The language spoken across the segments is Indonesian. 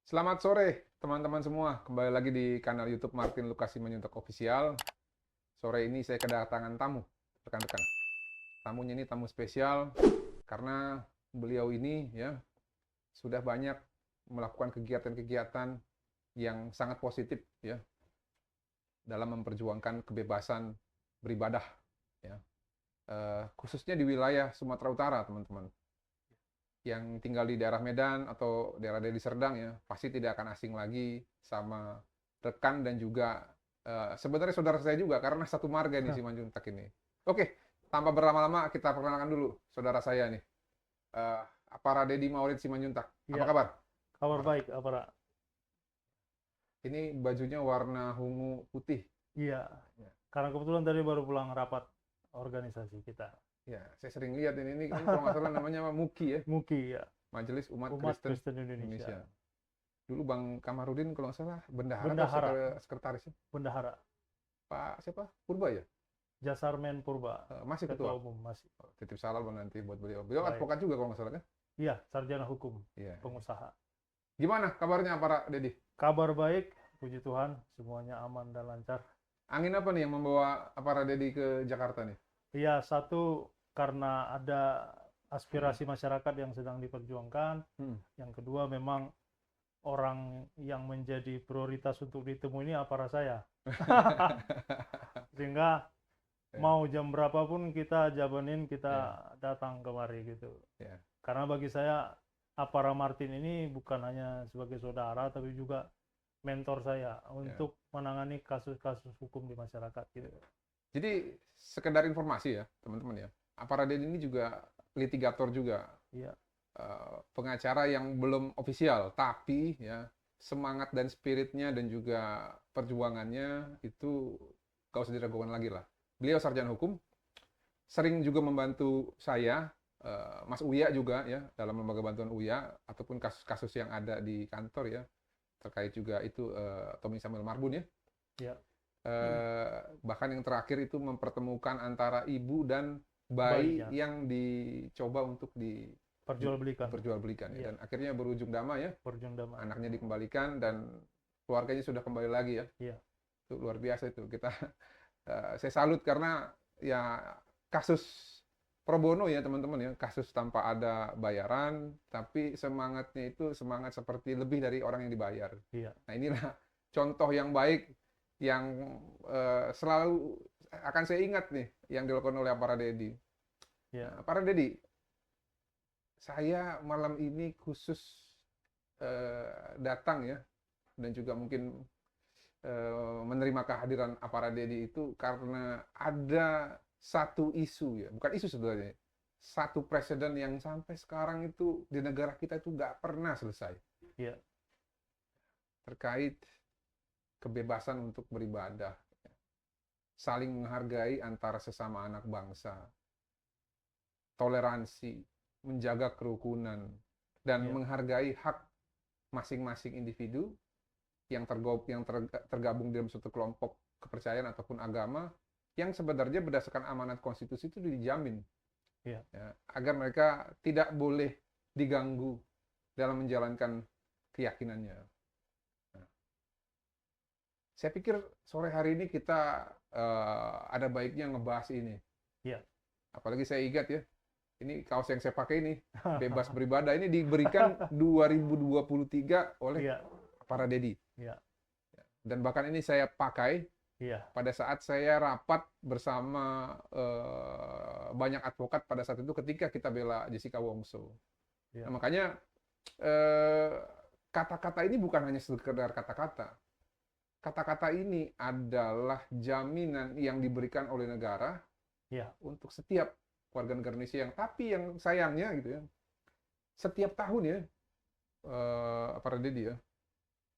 Selamat sore teman-teman semua, kembali lagi di kanal YouTube Martin Lukasi Simanjuntak Official. Sore ini saya kedatangan tamu, rekan-rekan. Tamunya ini tamu spesial karena beliau ini ya sudah banyak melakukan kegiatan-kegiatan yang sangat positif ya dalam memperjuangkan kebebasan beribadah ya. Khususnya di wilayah Sumatera Utara, teman-teman. Yang tinggal di daerah Medan atau daerah Deli Serdang ya pasti tidak akan asing lagi sama rekan dan juga sebenarnya saudara saya juga karena satu marga di Simanjuntak ini. Oke, tanpa berlama-lama kita perkenalkan dulu saudara saya nih. Uh, Apara Dedi Maulid Simanjuntak. Apa Iya, kabar? kabar baik, Apara. Ini bajunya warna ungu putih. Iya, Ya, karena kebetulan tadi baru pulang rapat organisasi kita. ya, saya sering lihat ini kan kalau nggak salah namanya MUKI ya, MUKI, ya, Majelis Umat Umat Kristen Kristen Indonesia. Indonesia. Dulu Bang Kamarudin kalau nggak salah bendahara atau Bendahara, sekretarisnya? Bendahara. Pak siapa? Purba ya? Jasarmen Purba, Masih Ketua ketua. Umum masih. Titip salam nanti buat beliau. Beliau Baik. advokat juga kalau nggak salah kan? Iya, sarjana hukum, Iya. pengusaha. Gimana kabarnya para Dedi? Kabar baik, puji Tuhan, semuanya aman dan lancar. Angin apa nih yang membawa para Dedi ke Jakarta nih? Iya, satu karena ada aspirasi masyarakat yang sedang diperjuangkan. Yang kedua memang orang yang menjadi prioritas untuk ditemui ini Apara saya. Sehingga Ya, mau jam berapapun kita jabanin, kita ya, datang kemari gitu. ya, Karena bagi saya Apara Martin ini bukan hanya sebagai saudara tapi juga mentor saya ya. untuk menangani kasus-kasus hukum di masyarakat gitu. Jadi sekedar informasi ya teman-teman ya. Para Dedi ini juga litigator juga. Iya, Pengacara yang belum ofisial, tapi ya semangat dan spiritnya dan juga perjuangannya itu gak usah diragukan lagi lah. Beliau sarjana hukum, sering juga membantu saya, Mas Uya juga ya, dalam lembaga bantuan Uya, ataupun kasus-kasus yang ada di kantor ya, terkait juga itu Tommy Samuel Marbun ya. iya. Bahkan yang terakhir itu mempertemukan antara ibu dan bayi Bayinya yang dicoba untuk perjualbelikan. diperjualbelikan ya. Iya, Dan akhirnya berujung damai ya, berjuang damai. anaknya dikembalikan dan keluarganya sudah kembali lagi ya. Iya, Itu luar biasa itu. Saya salut karena ya kasus pro bono ya teman-teman ya, kasus tanpa ada bayaran, tapi semangatnya itu semangat seperti lebih dari orang yang dibayar. iya, Nah inilah contoh yang baik yang selalu akan saya ingat nih yang dilakukan oleh para Dedi. iya, Nah, para Dedi, saya malam ini khusus datang ya dan juga mungkin menerima kehadiran Apara Dedi itu karena ada satu isu ya, bukan isu sebenarnya, satu presiden yang sampai sekarang itu di negara kita itu nggak pernah selesai iya, terkait kebebasan untuk beribadah, saling menghargai antara sesama anak bangsa, toleransi, menjaga kerukunan, dan iya, menghargai hak masing-masing individu yang tergabung dalam suatu kelompok kepercayaan ataupun agama yang sebenarnya berdasarkan amanat konstitusi itu dijamin iya. ya, agar mereka tidak boleh diganggu dalam menjalankan keyakinannya. Nah, saya pikir sore hari ini kita ada baiknya ngebahas ini. Iya. Apalagi saya ingat ya, ini kaos yang saya pakai ini bebas beribadah ini diberikan 2023 oleh Iya, para Dedi. iya, Dan bahkan ini saya pakai iya, pada saat saya rapat bersama banyak advokat pada saat itu ketika kita bela Jessica Wongso. iya, Nah, makanya eh, kata-kata ini bukan hanya sekedar kata-kata. Kata-kata ini adalah jaminan yang diberikan oleh negara iya, untuk setiap warga negara Indonesia yang sayangnya gitu ya, setiap tahun ya, para Dedi ya,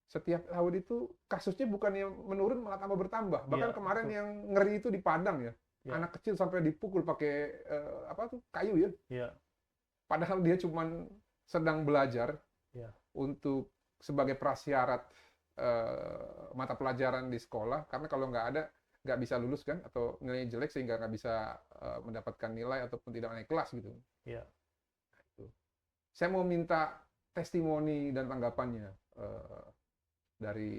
setiap tahun itu kasusnya bukannya menurun malah tambah bertambah. Bahkan iya, kemarin betul. yang ngeri itu di Padang ya. Iya, Anak kecil sampai dipukul pakai apa tuh kayu ya. iya, Padahal dia cuma sedang belajar iya, untuk sebagai prasyarat mata pelajaran di sekolah karena kalau nggak bisa lulus kan atau nilainya jelek sehingga nggak bisa mendapatkan nilai ataupun tidak naik kelas gitu. iya. Saya mau minta testimoni dan tanggapannya dari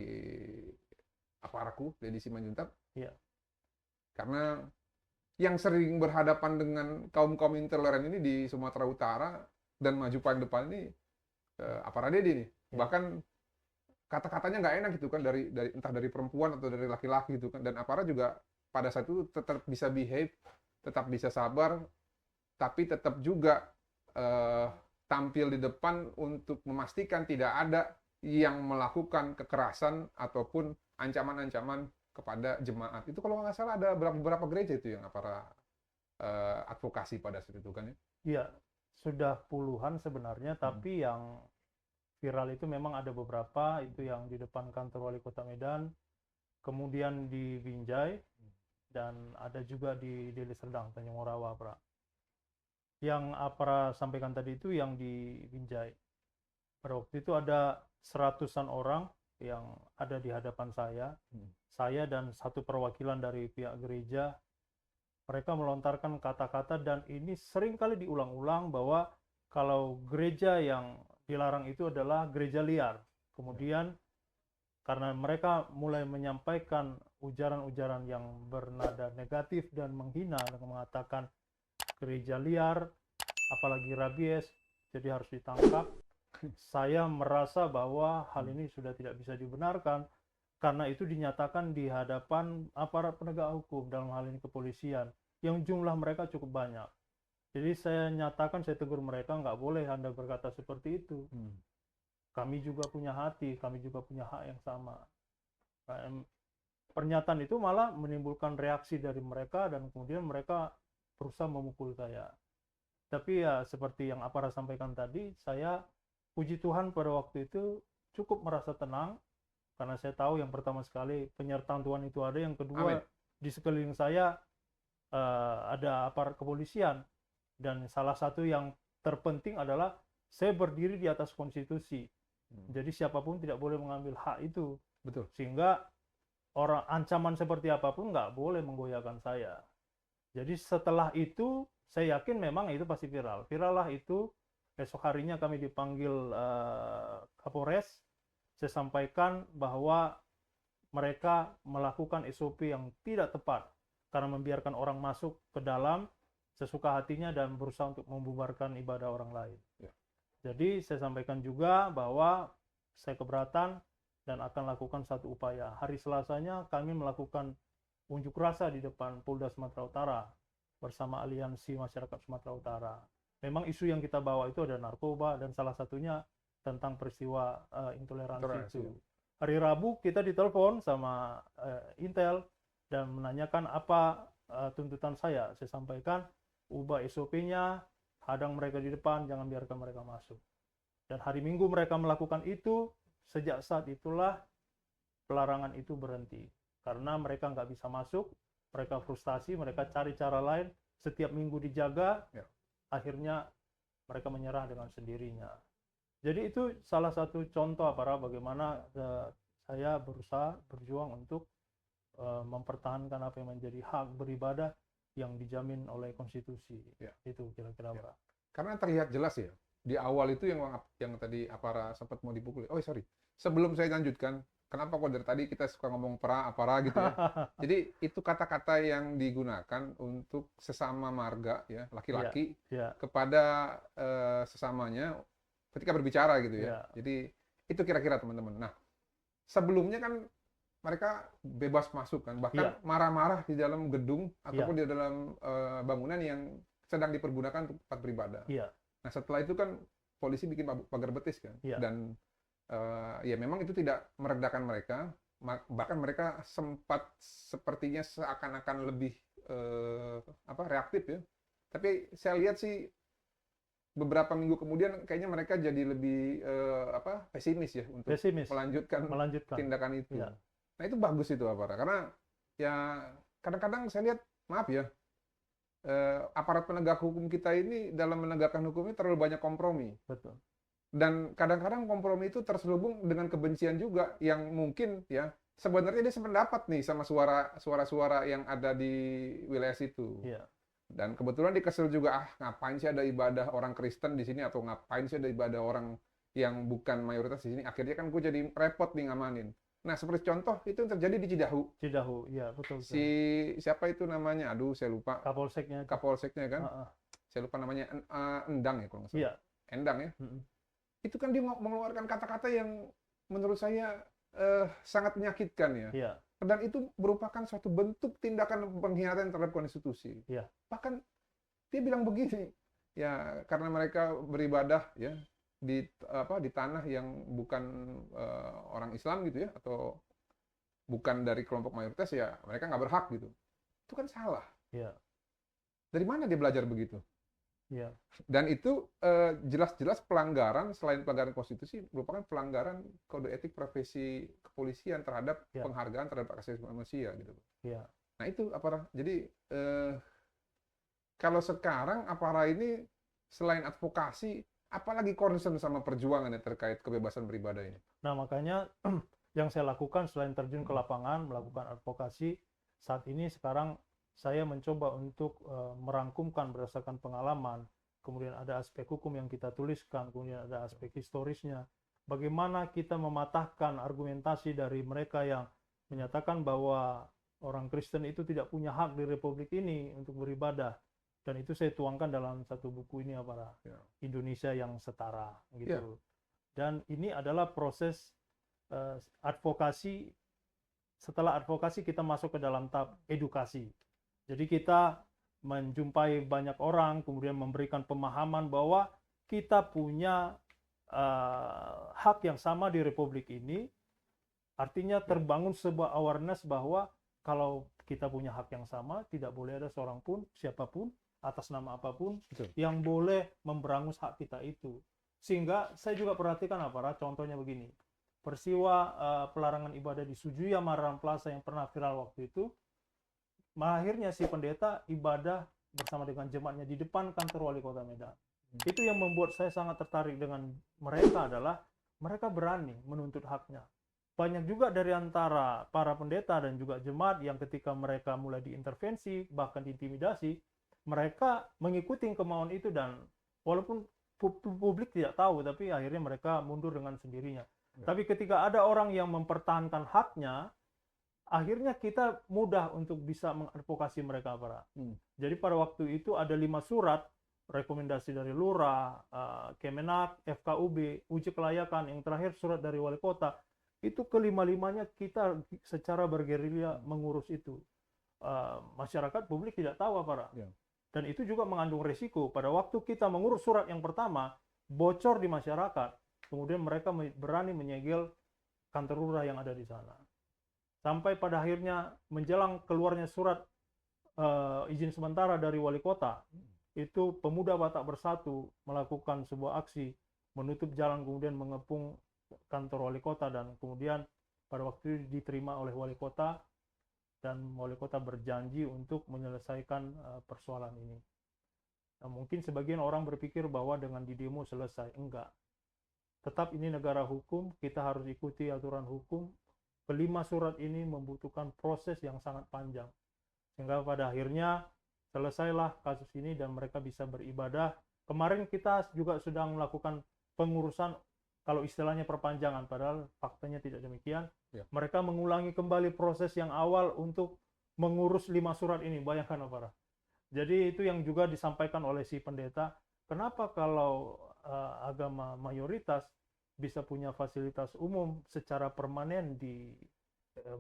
Aparaku, Deddy Simanjuntak. Iya. Karena yang sering berhadapan dengan kaum-kaum intoleran ini di Sumatera Utara dan maju paling depan ini Apara Deddy nih. Ya. Bahkan kata-katanya nggak enak gitu kan dari entah dari perempuan atau dari laki-laki gitu kan. Dan Apara juga pada saat itu tetap bisa behave, tetap bisa sabar, tapi tetap juga tampil di depan untuk memastikan tidak ada yang melakukan kekerasan ataupun ancaman-ancaman kepada jemaat. Itu kalau nggak salah ada beberapa gereja itu yang Apara advokasi pada saat itu kan ya? Iya, sudah puluhan sebenarnya, tapi yang viral itu memang ada beberapa, itu yang di depan kantor wali kota Medan, kemudian di Binjai, dan ada juga di Deli Serdang, Tanjung Morawa, Pra. Yang Apara sampaikan tadi itu yang di Binjai. Pada waktu itu ada 100-an orang yang ada di hadapan saya dan satu perwakilan dari pihak gereja. Mereka melontarkan kata-kata dan ini sering kali diulang-ulang bahwa kalau gereja yang dilarang itu adalah gereja liar. Kemudian karena mereka mulai menyampaikan ujaran-ujaran yang bernada negatif dan menghina dan mengatakan gereja liar, apalagi rabies, jadi harus ditangkap. Saya merasa bahwa hal ini sudah tidak bisa dibenarkan karena itu dinyatakan di hadapan aparat penegak hukum, dalam hal ini kepolisian, yang jumlah mereka cukup banyak. Jadi saya nyatakan, saya tegur mereka, nggak boleh Anda berkata seperti itu. Kami juga punya hati, kami juga punya hak yang sama. Pernyataan itu malah menimbulkan reaksi dari mereka dan kemudian mereka berusaha memukul saya. Tapi ya seperti yang Apara sampaikan tadi, saya puji Tuhan pada waktu itu cukup merasa tenang karena saya tahu yang pertama sekali penyertaan Tuhan itu ada, yang kedua di sekeliling saya ada aparat kepolisian, dan salah satu yang terpenting adalah saya berdiri di atas konstitusi. Jadi siapapun tidak boleh mengambil hak itu. Betul. Sehingga orang ancaman seperti apapun nggak boleh menggoyahkan saya. Jadi setelah itu saya yakin memang itu pasti viral. Viral lah itu. Besok harinya kami dipanggil Kapolres. Saya sampaikan bahwa mereka melakukan SOP yang tidak tepat karena membiarkan orang masuk ke dalam sesuka hatinya dan berusaha untuk membubarkan ibadah orang lain. Ya. Jadi saya sampaikan juga bahwa saya keberatan dan akan lakukan satu upaya. Hari Selasanya kami melakukan unjuk rasa di depan Polda Sumatera Utara bersama Aliansi Masyarakat Sumatera Utara. Memang isu yang kita bawa itu ada narkoba dan salah satunya tentang peristiwa intoleransi itu. Hari Rabu kita ditelepon sama Intel dan menanyakan apa tuntutan saya. Saya sampaikan ubah SOP-nya, hadang mereka di depan, jangan biarkan mereka masuk. Dan hari Minggu mereka melakukan itu, sejak saat itulah pelarangan itu berhenti. Karena mereka nggak bisa masuk, mereka frustasi, mereka cari cara lain, setiap minggu dijaga, akhirnya mereka menyerah dengan sendirinya. Jadi itu salah satu contoh bagaimana saya berusaha berjuang untuk mempertahankan apa yang menjadi hak beribadah yang dijamin oleh konstitusi. Itu kira-kira. Karena terlihat jelas ya di awal itu yang tadi Apara sempat mau dipukul. Oh sorry, sebelum saya lanjutkan, kenapa kok dari tadi kita suka ngomong Apara gitu ya? Jadi itu kata-kata yang digunakan untuk sesama marga ya, laki-laki kepada sesamanya ketika berbicara gitu ya. Jadi itu kira-kira teman-teman. Nah, sebelumnya kan mereka bebas masuk kan, bahkan marah-marah di dalam gedung ataupun di dalam bangunan yang sedang dipergunakan untuk tempat beribadah. Nah, setelah itu kan polisi bikin pagar betis kan, dan ya memang itu tidak meredakan mereka, bahkan mereka sempat sepertinya seakan-akan lebih reaktif ya. Tapi saya lihat sih beberapa minggu kemudian kayaknya mereka jadi lebih pesimis ya untuk melanjutkan tindakan itu. Nah itu bagus itu karena ya kadang-kadang saya lihat, maaf ya, aparat penegak hukum kita ini dalam menegakkan hukumnya terlalu banyak kompromi. Betul. Dan kadang-kadang kompromi itu terselubung dengan kebencian juga yang mungkin ya sebenarnya dia sependapat nih sama suara-suara yang ada di wilayah situ. Dan kebetulan dia kesel juga, ngapain sih ada ibadah orang Kristen di sini, atau ngapain sih ada ibadah orang yang bukan mayoritas di sini, akhirnya kan gue jadi repot nih ngamanin. Nah, seperti contoh itu yang terjadi di Cidahu. Cidahu, ya betul. Si siapa itu namanya? Aduh, saya lupa. Kapolseknya itu. Kapolseknya kan? Heeh. Saya lupa namanya, Endang ya kalau nggak salah. Iya. Endang ya. Itu kan dia mengeluarkan kata-kata yang menurut saya sangat menyakitkan ya. Iya. Dan itu merupakan suatu bentuk tindakan pengkhianatan terhadap konstitusi. Iya. Bahkan dia bilang begini, ya karena mereka beribadah ya di tanah yang bukan orang Islam gitu ya, atau bukan dari kelompok mayoritas, ya mereka nggak berhak gitu. Itu kan salah. Iya. Dari mana dia belajar begitu? Iya. Dan itu jelas-jelas pelanggaran, selain pelanggaran konstitusi, merupakan pelanggaran kode etik profesi kepolisian terhadap penghargaan terhadap hak asasi manusia gitu. Iya. Nah itu apa? Jadi kalau sekarang Apara ini selain advokasi, apalagi concern sama perjuangan yang terkait kebebasan beribadah ini? Nah, makanya yang saya lakukan selain terjun ke lapangan, melakukan advokasi, saat ini sekarang saya mencoba untuk merangkumkan berdasarkan pengalaman, kemudian ada aspek hukum yang kita tuliskan, kemudian ada aspek historisnya, bagaimana kita mematahkan argumentasi dari mereka yang menyatakan bahwa orang Kristen itu tidak punya hak di Republik ini untuk beribadah. Dan itu saya tuangkan dalam satu buku ini, Indonesia yang Setara gitu. Dan ini adalah proses advokasi. Setelah advokasi kita masuk ke dalam tahap edukasi. Jadi kita menjumpai banyak orang, kemudian memberikan pemahaman bahwa kita punya hak yang sama di Republik ini. Artinya terbangun sebuah awareness bahwa kalau kita punya hak yang sama, tidak boleh ada seorang pun, siapapun, atas nama apapun, yang boleh memberangus hak kita itu. Sehingga saya juga perhatikan contohnya begini. Peristiwa pelarangan ibadah di Sujuya Mararam Plaza yang pernah viral waktu itu, akhirnya si pendeta ibadah bersama dengan jemaatnya di depan kantor wali kota Medan. Itu yang membuat saya sangat tertarik dengan mereka adalah mereka berani menuntut haknya. Banyak juga dari antara para pendeta dan juga jemaat yang ketika mereka mulai diintervensi, bahkan diintimidasi, mereka mengikuti kemauan itu, dan walaupun publik tidak tahu, tapi akhirnya mereka mundur dengan sendirinya. Tapi ketika ada orang yang mempertahankan haknya, akhirnya kita mudah untuk bisa mengadvokasi mereka, Jadi pada waktu itu ada 5 surat rekomendasi dari Lurah, Kemenak, FKUB, uji kelayakan, yang terakhir surat dari wali kota. Itu kelima-limanya kita secara bergerilya mengurus itu. Masyarakat publik tidak tahu Dan itu juga mengandung resiko. Pada waktu kita mengurus surat yang pertama, bocor di masyarakat, kemudian mereka berani menyegel kantor lurah yang ada di sana. Sampai pada akhirnya menjelang keluarnya surat izin sementara dari wali kota, itu pemuda Batak Bersatu melakukan sebuah aksi, menutup jalan kemudian mengepung kantor wali kota, dan kemudian pada waktu itu diterima oleh wali kota, dan wali kota berjanji untuk menyelesaikan persoalan ini. Nah, mungkin sebagian orang berpikir bahwa dengan di demo selesai. Enggak. Tetap ini negara hukum, kita harus ikuti aturan hukum. Kelima surat ini membutuhkan proses yang sangat panjang. Sehingga pada akhirnya selesailah kasus ini dan mereka bisa beribadah. Kemarin kita juga sedang melakukan pengurusan, kalau istilahnya perpanjangan, padahal faktanya tidak demikian. Mereka mengulangi kembali proses yang awal untuk mengurus 5 surat ini. Bayangkan Jadi itu yang juga disampaikan oleh si pendeta. Kenapa kalau agama mayoritas bisa punya fasilitas umum secara permanen di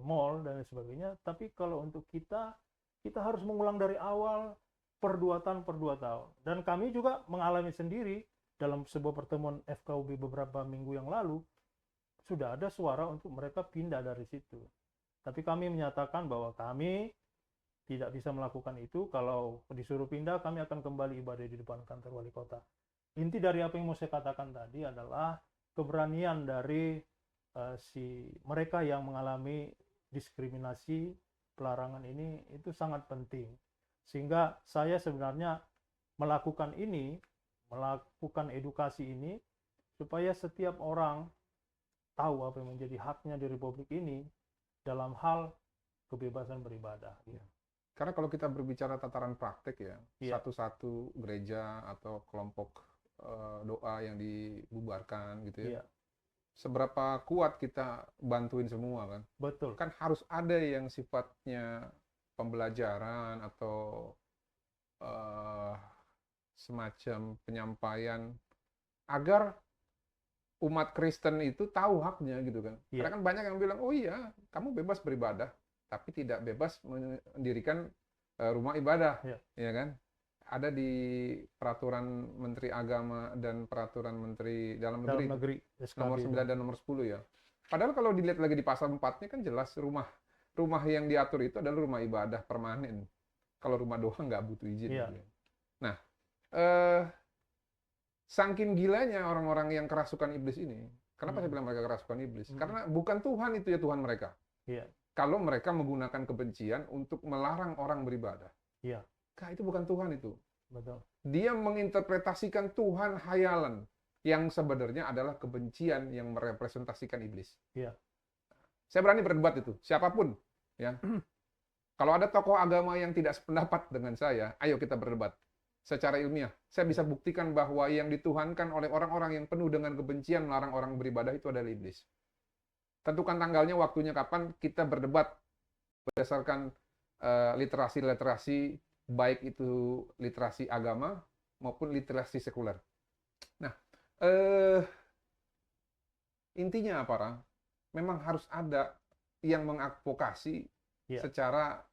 mall dan sebagainya, tapi kalau untuk kita harus mengulang dari awal per 2 tahun. Dan kami juga mengalami sendiri dalam sebuah pertemuan FKUB beberapa minggu yang lalu, sudah ada suara untuk mereka pindah dari situ. Tapi kami menyatakan bahwa kami tidak bisa melakukan itu. Kalau disuruh pindah, kami akan kembali ibadah di depan kantor wali kota. Inti dari apa yang mau saya katakan tadi adalah keberanian dari mereka yang mengalami diskriminasi pelarangan ini, itu sangat penting. Sehingga saya sebenarnya melakukan edukasi ini, supaya setiap orang tahu apa yang menjadi haknya di Republik ini dalam hal kebebasan beribadah. Karena kalau kita berbicara tataran praktek satu-satu gereja atau kelompok doa yang dibubarkan gitu ya. Iya, Seberapa kuat kita bantuin semua kan? betul. Kan harus ada yang sifatnya pembelajaran atau eh, semacam penyampaian agar umat Kristen itu tahu haknya gitu kan. Karena Iya, kan banyak yang bilang, oh iya, kamu bebas beribadah, tapi tidak bebas mendirikan rumah ibadah, iya. ya kan? Ada di peraturan Menteri Agama dan peraturan Menteri Dalam Dalam Negeri itu, negeri SKB nomor itu. 9 dan nomor 10 ya. Padahal kalau dilihat lagi di pasal 4-nya kan jelas rumah yang diatur itu adalah rumah ibadah permanen. Kalau rumah doang nggak butuh izin. Iya, Gitu ya. Nah, eh, saking gilanya orang-orang yang kerasukan iblis ini. Kenapa saya mm, bilang mereka kerasukan iblis? mm, Karena bukan Tuhan itu ya Tuhan mereka. iya, Kalau mereka menggunakan kebencian untuk melarang orang beribadah. iya, Kak, itu bukan Tuhan itu. betul. Dia menginterpretasikan Tuhan hayalan yang sebenarnya adalah kebencian yang merepresentasikan iblis. Iya, Saya berani berdebat itu, siapapun. Ya. Kalau ada tokoh agama yang tidak sependapat dengan saya, ayo kita berdebat. Secara ilmiah, saya bisa buktikan bahwa yang dituhankan oleh orang-orang yang penuh dengan kebencian melarang orang beribadah itu adalah iblis. Tentukan tanggalnya, waktunya kapan kita berdebat berdasarkan literasi-literasi, baik itu literasi agama maupun literasi sekuler. Nah, intinya apa, Ra? Memang harus ada yang mengadvokasi iya, secara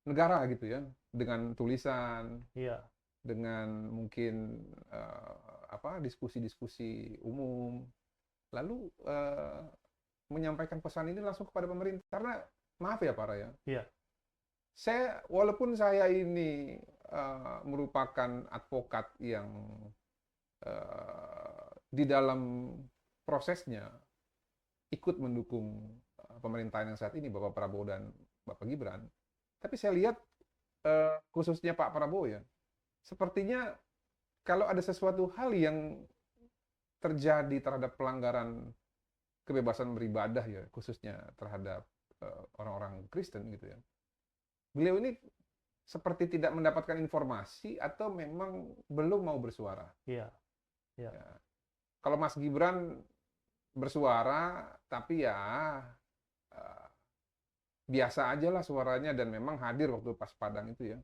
negara gitu ya, dengan tulisan, iya, dengan mungkin diskusi-diskusi umum, lalu menyampaikan pesan ini langsung kepada pemerintah. Karena maaf ya Pak Raya, iya, walaupun saya ini merupakan advokat yang di dalam prosesnya ikut mendukung pemerintahan yang saat ini, Bapak Prabowo dan Bapak Gibran, tapi saya lihat khususnya Pak Prabowo ya, sepertinya kalau ada sesuatu hal yang terjadi terhadap pelanggaran kebebasan beribadah ya, khususnya terhadap orang-orang Kristen gitu ya, beliau ini seperti tidak mendapatkan informasi atau memang belum mau bersuara. iya, iya, Ya. Kalau Mas Gibran bersuara, tapi ya eh, biasa aja lah suaranya dan memang hadir waktu pas Padang itu ya.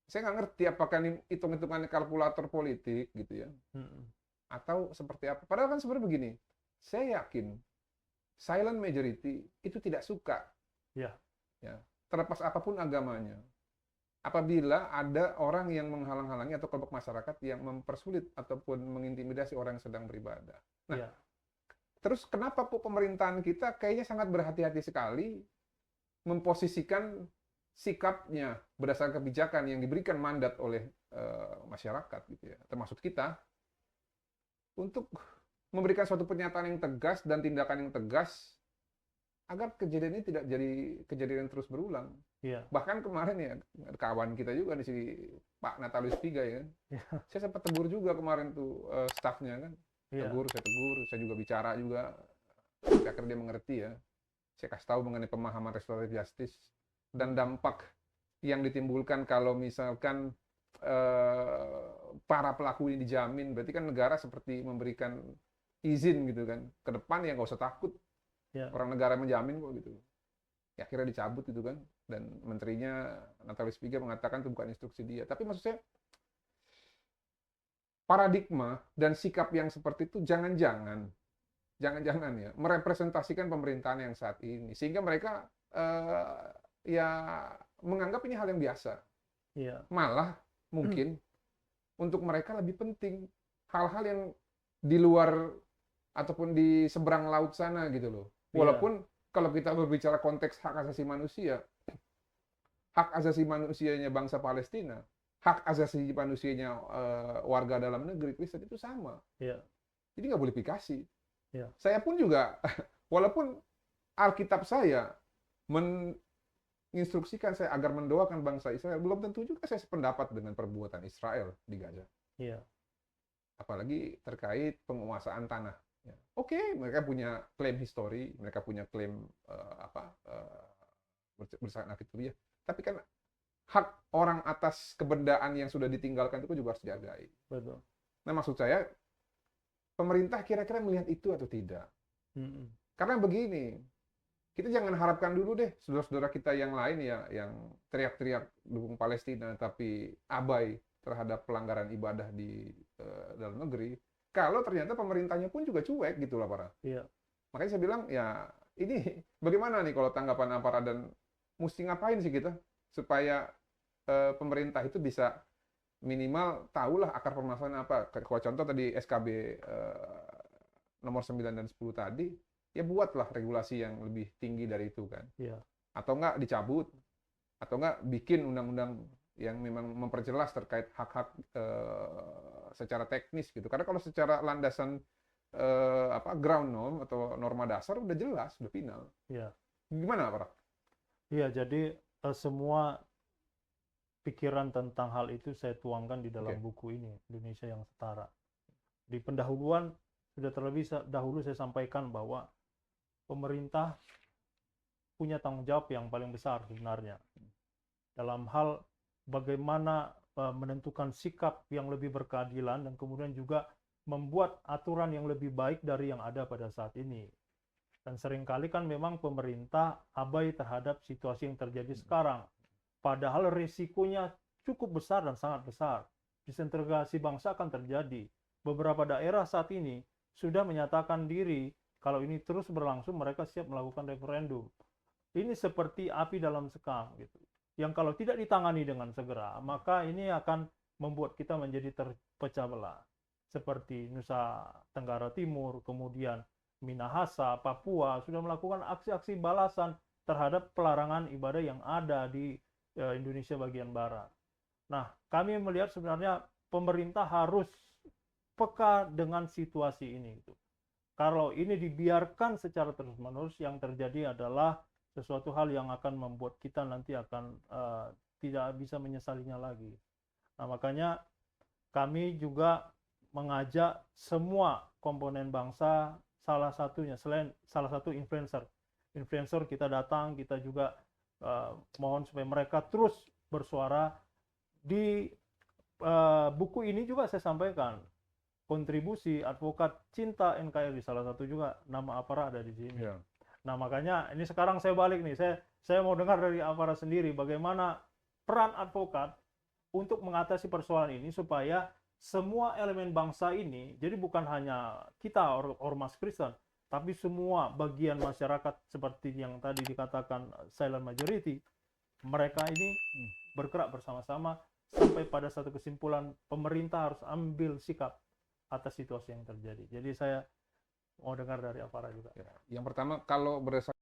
Saya nggak ngerti apakah ini hitung-hitungan kalkulator politik gitu ya, mm, atau seperti apa. Padahal kan sebenarnya begini, saya yakin silent majority itu tidak suka, iya, ya, terlepas apapun agamanya. Apabila ada orang yang menghalang-halangi atau kelompok masyarakat yang mempersulit ataupun mengintimidasi orang yang sedang beribadah. Nah, iya, terus kenapa kok pemerintahan kita kayaknya sangat berhati-hati sekali memposisikan sikapnya berdasarkan kebijakan yang diberikan mandat oleh masyarakat gitu ya, termasuk kita, untuk memberikan suatu pernyataan yang tegas dan tindakan yang tegas agar kejadian ini tidak jadi kejadian yang terus berulang. iya, Bahkan kemarin ya, kawan kita juga di sini, Pak Natalius Piga ya, iya, saya sempat tegur juga kemarin tuh stafnya kan, iya, tegur, saya juga bicara juga, saya akhirnya dia mengerti ya, saya kasih tahu mengenai pemahaman restoratif justice dan dampak yang ditimbulkan kalau misalkan para pelaku ini dijamin, berarti kan negara seperti memberikan izin gitu kan, ke depan ya nggak usah takut, iya, orang negara menjamin kok gitu. Ya, akhirnya dicabut itu kan, dan menterinya Natalius Piga mengatakan itu bukan instruksi dia. Tapi maksud saya paradigma dan sikap yang seperti itu jangan-jangan ya merepresentasikan pemerintahan yang saat ini, sehingga mereka ya menganggap ini hal yang biasa. iya, Malah mungkin untuk mereka lebih penting hal-hal yang di luar ataupun di seberang laut sana gitu loh. iya, Walaupun kalau kita berbicara konteks hak asasi manusia, hak asasi manusianya bangsa Palestina, hak asasi manusianya warga dalam negeri Kristen itu sama. iya, Jadi nggak boleh pikasi. iya, Saya pun juga, walaupun Alkitab saya menginstruksikan saya agar mendoakan bangsa Israel, belum tentu juga saya sependapat dengan perbuatan Israel di Gaza. iya, Apalagi terkait penguasaan tanah. Ya. Oke, mereka punya klaim histori, mereka punya klaim berdasarkan Alkitab. Tapi kan hak orang atas kebendaan yang sudah ditinggalkan itu juga harus dihargai. Betul. Nah, maksud saya, pemerintah kira-kira melihat itu atau tidak? Karena begini, kita jangan harapkan dulu deh saudara-saudara kita yang lain ya, yang teriak-teriak dukung Palestina tapi abai terhadap pelanggaran ibadah di dalam negeri. Kalau ternyata pemerintahnya pun juga cuek gitu lah para. Iya. Makanya saya bilang ya ini bagaimana nih kalau tanggapan aparat dan mesti ngapain sih kita supaya pemerintah itu bisa minimal tahulah akar permasalahan apa. Kalau contoh tadi SKB nomor 9 dan 10 tadi, ya buatlah regulasi yang lebih tinggi dari itu kan. Iya. Atau enggak dicabut, atau enggak bikin undang-undang yang memang memperjelas terkait hak-hak secara teknis gitu. Karena kalau secara landasan ground norm atau norma dasar udah jelas, udah final. Iya. Gimana, Pak? Iya, jadi semua pikiran tentang hal itu saya tuangkan di dalam buku ini, Indonesia yang Setara. Di pendahuluan sudah terlebih dahulu saya sampaikan bahwa pemerintah punya tanggung jawab yang paling besar sebenarnya dalam hal bagaimana menentukan sikap yang lebih berkeadilan dan kemudian juga membuat aturan yang lebih baik dari yang ada pada saat ini. Dan seringkali kan memang pemerintah abai terhadap situasi yang terjadi sekarang. Padahal risikonya cukup besar dan sangat besar. Disintegrasi bangsa akan terjadi. Beberapa daerah saat ini sudah menyatakan diri kalau ini terus berlangsung mereka siap melakukan referendum. Ini seperti api dalam sekam gitu. Yang kalau tidak ditangani dengan segera, maka ini akan membuat kita menjadi terpecah belah. Seperti Nusa Tenggara Timur, kemudian Minahasa, Papua sudah melakukan aksi-aksi balasan terhadap pelarangan ibadah yang ada di Indonesia bagian barat. Nah, kami melihat sebenarnya pemerintah harus peka dengan situasi ini. Kalau ini dibiarkan secara terus-menerus, yang terjadi adalah sesuatu hal yang akan membuat kita nanti akan tidak bisa menyesalinya lagi. Nah, makanya kami juga mengajak semua komponen bangsa, salah satunya, selain salah satu influencer kita datang, kita juga mohon supaya mereka terus bersuara. Di buku ini juga saya sampaikan kontribusi advokat cinta NKRI, salah satu juga nama Apara ada di sini. Yeah. Nah, makanya ini sekarang saya balik nih, saya mau dengar dari Apara sendiri bagaimana peran advokat untuk mengatasi persoalan ini supaya semua elemen bangsa ini, jadi bukan hanya kita ormas Kristen, tapi semua bagian masyarakat seperti yang tadi dikatakan silent majority, mereka ini bergerak bersama-sama sampai pada satu kesimpulan pemerintah harus ambil sikap atas situasi yang terjadi. Jadi saya mau dengar dari Apara juga. Yang pertama, kalau berdasarkan